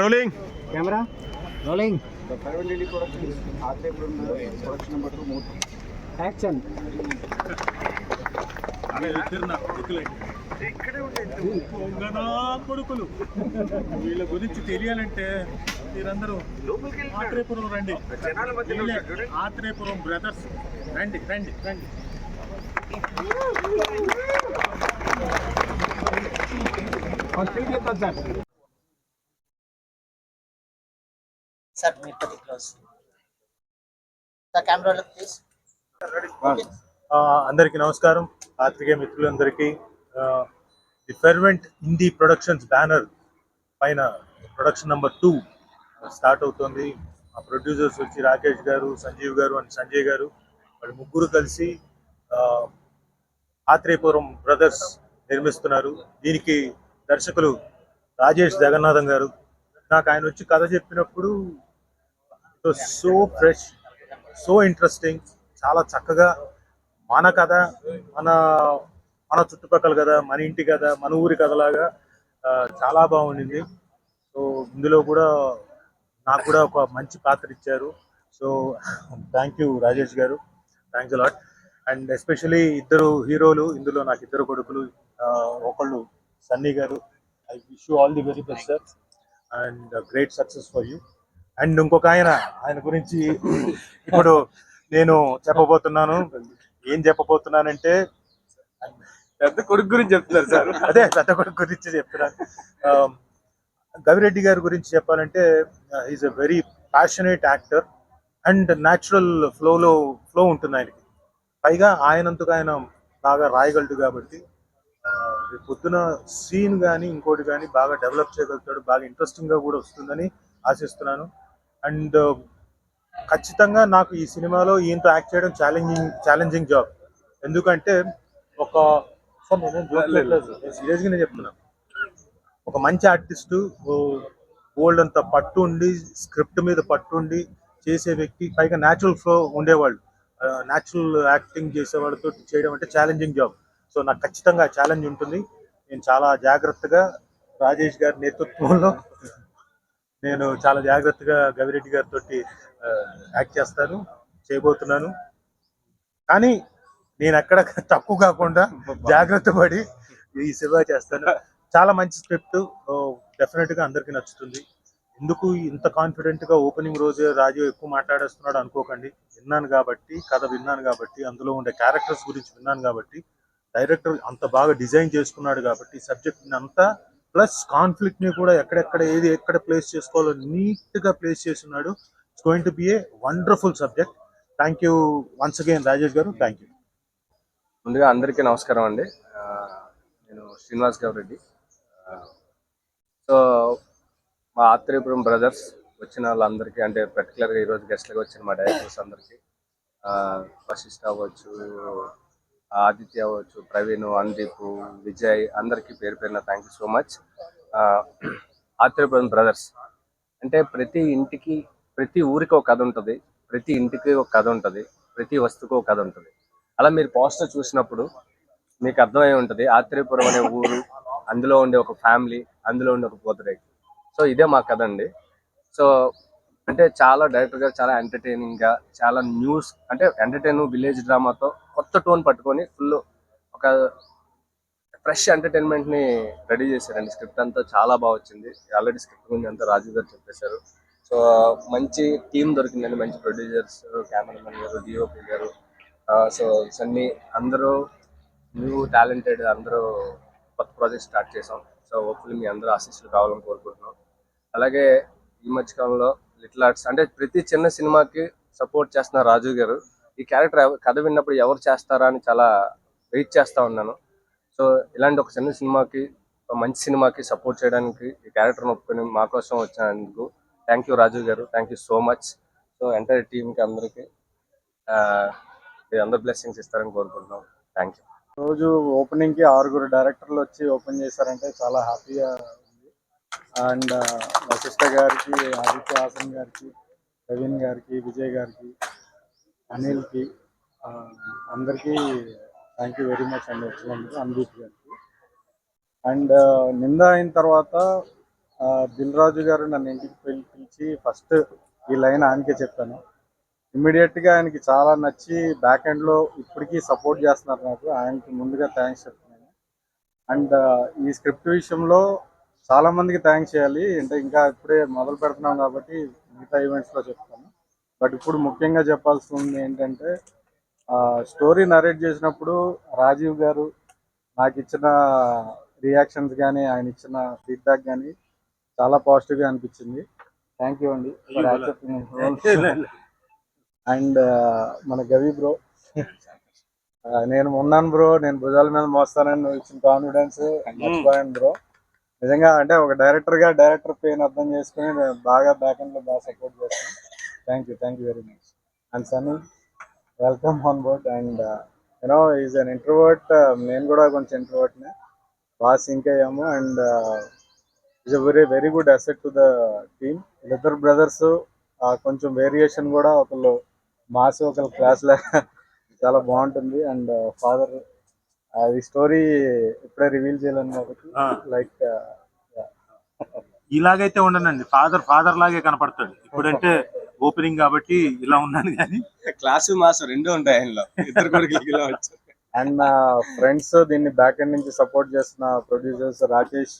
Rolling camera rolling action. కొడుకులు వీళ్ళ గురించి తెలియాలంటే మీరందరూ ఆత్రేయపురం రండి. ఆత్రేయపురం బ్రదర్స్ రండి రండి రండి. సార్ మీరు కొద్ది క్లోజ్ సార్, కెమెరా ప్లీజ్. అందరికీ నమస్కారం. పాత్రికేయ మిత్రులందరికీ the fervent Hindi productions banner పైన ప్రొడక్షన్ నెంబర్ 2 స్టార్ట్ అవుతుంది. ఆ ప్రొడ్యూసర్స్ వచ్చి రాకేష్ గారు, సంజీవ్ గారు అండ్ సంజయ్ గారు. వాళ్ళు ముగ్గురు కలిసి ఆత్రేయపురం బ్రదర్స్ నిర్మిస్తున్నారు. దీనికి దర్శకులు రాజేష్ జగన్నాథం గారు. నాకు ఆయన వచ్చి కథ చెప్పినప్పుడు సో ఫ్రెష్, సో ఇంట్రెస్టింగ్, చాలా చక్కగా మన కథ, మన మన చుట్టుపక్కల కథ, మన ఇంటి కథ, మన ఊరి కథలాగా చాలా బాగుండింది. సో ఇందులో కూడా నాకు కూడా ఒక మంచి పాత్ర ఇచ్చారు. సో థ్యాంక్ యూ రాజేష్ గారు, థ్యాంక్స్ అలాట్. అండ్ ఎస్పెషలీ ఇద్దరు హీరోలు ఇందులో, నాకు ఇద్దరు కొడుకులు. ఒకళ్ళు సన్నీ గారు, I wish you all the very best sir and great success for you. And ఇంకొక ఆయన గురించి ఇప్పుడు నేను చెప్పబోతున్నాను. ఏం చెప్పబోతున్నానంటే, పెద్ద కొడుకు గురించి చెప్తున్నారు సార్. అదే పెద్ద కొడుకు గురించి చెప్తున్నాను. గవిరెడ్డి గారి గురించి చెప్పాలంటే, is a very passionate actor and natural flow ఉంటుంది ఆయనకి. పైగా ఆయనంతకు ఆయన బాగా రాయగలడు కాబట్టి పొద్దున సీన్ కానీ ఇంకోటి కానీ బాగా డెవలప్ చేయగలుగుతాడు. బాగా ఇంట్రెస్టింగ్గా కూడా వస్తుందని ఆశిస్తున్నాను. అండ్ ఖచ్చితంగా నాకు ఈ సినిమాలో ఈయనతో యాక్ట్ చేయడం ఛాలెంజింగ్ జాబ్. ఎందుకంటే సీరియస్గానే చెప్తున్నాను, ఒక మంచి ఆర్టిస్టు, గోల్డ్ అంత పట్టు ఉండి, స్క్రిప్ట్ మీద పట్టు ఉండి చేసే వ్యక్తి, పైగా న్యాచురల్ ఫ్లో ఉండేవాళ్ళు, న్యాచురల్ యాక్టింగ్ చేసేవాళ్ళతో చేయడం అంటే ఛాలెంజింగ్ జాబ్. సో నాకు ఖచ్చితంగా ఛాలెంజ్ ఉంటుంది. నేను చాలా జాగ్రత్తగా రాజేష్ గారి నేతృత్వంలో నేను చాలా జాగ్రత్తగా గవిరెడ్డి గారితో యాక్ట్ చేయబోతున్నాను. కానీ నేను ఎక్కడ తక్కువ కాకుండా జాగ్రత్త పడి ఈ సినిమా చేస్తాను. చాలా మంచి స్క్రిప్ట్, డెఫినెట్గా అందరికీ నచ్చుతుంది. ఎందుకు ఇంత కాన్ఫిడెంట్గా ఓపెనింగ్ రోజే రాజు ఎక్కువ మాట్లాడేస్తున్నాడు అనుకోకండి. విన్నాను కాబట్టి, కథ విన్నాను కాబట్టి, అందులో ఉండే క్యారెక్టర్స్ గురించి విన్నాను కాబట్టి, డైరెక్టర్ అంత బాగా డిజైన్ చేసుకున్నాడు కాబట్టి సబ్జెక్ట్ని అంతా, ప్లస్ కాన్ఫ్లిక్ట్ని కూడా ఎక్కడ ప్లేస్ చేసుకోవాలో నీట్గా ప్లేస్ చేస్తున్నాడు. It's going to be a wonderful subject. Thank you once again Rajesh గారు, థ్యాంక్ యూ. ముందుగా అందరికీ నమస్కారం అండి. నేను శ్రీనివాస్ గౌరెడ్డి. సో మా ఆత్రేయపురం బ్రదర్స్ వచ్చిన వాళ్ళందరికీ, అంటే పర్టికులర్గా ఈరోజు గెస్ట్లుగా వచ్చిన మా డైరెక్టర్స్ అందరికీ, వశిష్ఠ అవ్వచ్చు, ఆదిత్య అవ్వచ్చు, ప్రవీణ్, అనుదీప్, విజయ్, అందరికీ పేరు పేరున thank you so much. Atreyapuram brothers అంటే ప్రతి ఇంటికి, ప్రతి ఊరికి ఒక కథ ఉంటుంది, ప్రతి ఇంటికి ఒక కథ ఉంటుంది, ప్రతి వస్తువుకి ఒక కథ ఉంటుంది. అలా మీరు పోస్టర్ చూసినప్పుడు మీకు అర్థమై ఉంటుంది ఆత్రేయపురం అనే ఊరు, అందులో ఉండే ఒక ఫ్యామిలీ, అందులో ఉండే ఒక పోతురేకి. సో ఇదే మా కథ అండి. సో అంటే చాలా డైరెక్టర్ గారు చాలా ఎంటర్టైనింగ్గా, చాలా న్యూస్ అంటే విలేజ్ డ్రామాతో కొత్త టోన్ పట్టుకొని ఫుల్ ఒక ఫ్రెష్ ఎంటర్టైన్మెంట్ని రెడీ చేశారండి. స్క్రిప్ట్ అంతా చాలా బాగా వచ్చింది. ఆల్రెడీ స్క్రిప్ట్ గురించి అంతా రాజు గారు చెప్పేశారు. సో మంచి టీం దొరికిందండి, మంచి ప్రొడ్యూసర్స్, కెమెరామెన్ గారు, డిఓపి గారు, సో సన్నీ, అందరూ న్యూ టాలెంటెడ్, అందరూ కొత్త ప్రాజెక్ట్ స్టార్ట్ చేసాం. సో హోప్ఫుల్లీ మీ అందరూ ఆశీస్సులు కావాలని కోరుకుంటున్నాం. అలాగే ఈ మధ్యకాలంలో లిటిల్ ఆర్ట్స్ అంటే ప్రతి చిన్న సినిమాకి సపోర్ట్ చేస్తున్న రాజు గారు, ఈ క్యారెక్టర్ కథ విన్నప్పుడు ఎవరు చేస్తారా అని చాలా వెయిట్ చేస్తూ ఉన్నాను. సో ఇలాంటి ఒక చిన్న సినిమాకి, మంచి సినిమాకి సపోర్ట్ చేయడానికి ఈ క్యారెక్టర్ని ఒప్పుకొని మా కోసం వచ్చినందుకు థ్యాంక్ యూ రాజు గారు, thank you so much. So entire టీంకి అందరికీ అందరు బ్లెస్సింగ్స్ ఇస్తారని కోరుకుంటున్నాం. Thank you. రోజు ఓపెనింగ్కి 6 డైరెక్టర్లు వచ్చి ఓపెన్ చేశారంటే చాలా హ్యాపీగా ఉంది. అండ్ వశిష్ఠ గారికి, ఆదిత్య హాసన్ గారికి, ప్రవీణ్ గారికి, విజయ్ గారికి, అనిల్కి, అందరికీ థ్యాంక్ యూ వెరీ మచ్ అండి వచ్చినందుకు. అనుదీప్ గారికి. అండ్ నింద అయిన తర్వాత దిల్ రాజు గారు నన్ను ఇంటికి పిలిచి ఫస్ట్ ఈ లైన్ ఆయనకే చెప్పాను. ఇమ్మీడియట్గా ఆయనకి చాలా నచ్చి బ్యాక్ ఎండ్లో ఇప్పటికీ సపోర్ట్ చేస్తున్నారు నాకు. ఆయనకి ముందుగా థ్యాంక్స్ చెప్తున్నాను. అండ్ ఈ స్క్రిప్ట్ విషయంలో చాలా మందికి థ్యాంక్స్ చేయాలి. అంటే ఇంకా ఇప్పుడే మొదలు పెడుతున్నాం కాబట్టి మిగతా ఈవెంట్స్లో చెప్తాను. బట్ ఇప్పుడు ముఖ్యంగా చెప్పాల్సింది ఏంటంటే స్టోరీ నరేట్ చేసినప్పుడు రాజీవ్ గారు నాకు ఇచ్చిన రియాక్షన్స్ కానీ ఆయన ఇచ్చిన ఫీడ్బ్యాక్ కానీ చాలా పాజిటివ్గా అనిపించింది. థ్యాంక్ యూ అండి ఫర్ యాక్సెప్టింగ్. అండ్ మన గవి బ్రో, నేను ఉన్నాను బ్రో, నేను భుజాల మీద మోస్తానని నువ్వు ఇచ్చిన కాన్ఫిడెన్స్ మర్చిపోయాను బ్రో. నిజంగా అంటే ఒక డైరెక్టర్ పెయిన్ అర్థం చేసుకుని నేను బాగా బ్యాక్ ఎండ్లో బాగా సపోర్ట్ చేస్తాను. Thank you very much. And Sunny, welcome on board. And you know is an introvert, నేను కూడా కొంచెం ఇంట్రోవర్ట్నే, బాగా సింక్ అయ్యాము. And is a very good asset to the team. ఇద్దరు బ్రదర్స్, కొంచెం వేరియేషన్ కూడా, ఒకళ్ళు మాస్ ఒకళ్ళు క్లాస్ చాలా బాగుంటుంది. అండ్ ఫాదర్, అది స్టోరీ ఇప్పుడే రివీల్ చేయలేను కాబట్టి లైక్ ఇలాగైతే ఉండనండి, ఫాదర్ లాగే కనపడతాడు. ఇప్పుడంటే ఓపెనింగ్ కాబట్టి ఇలా ఉన్నాను కానీ క్లాసు మాస్ రెండు ఉంటాయి ఆయనలో, ఇద్దరు కొడుకులు వచ్చారు. అండ్ నా ఫ్రెండ్స్, దీన్ని బ్యాక్ ఎండ్ నుంచి సపోర్ట్ చేస్తున్న ప్రొడ్యూసర్స్ రాకేష్,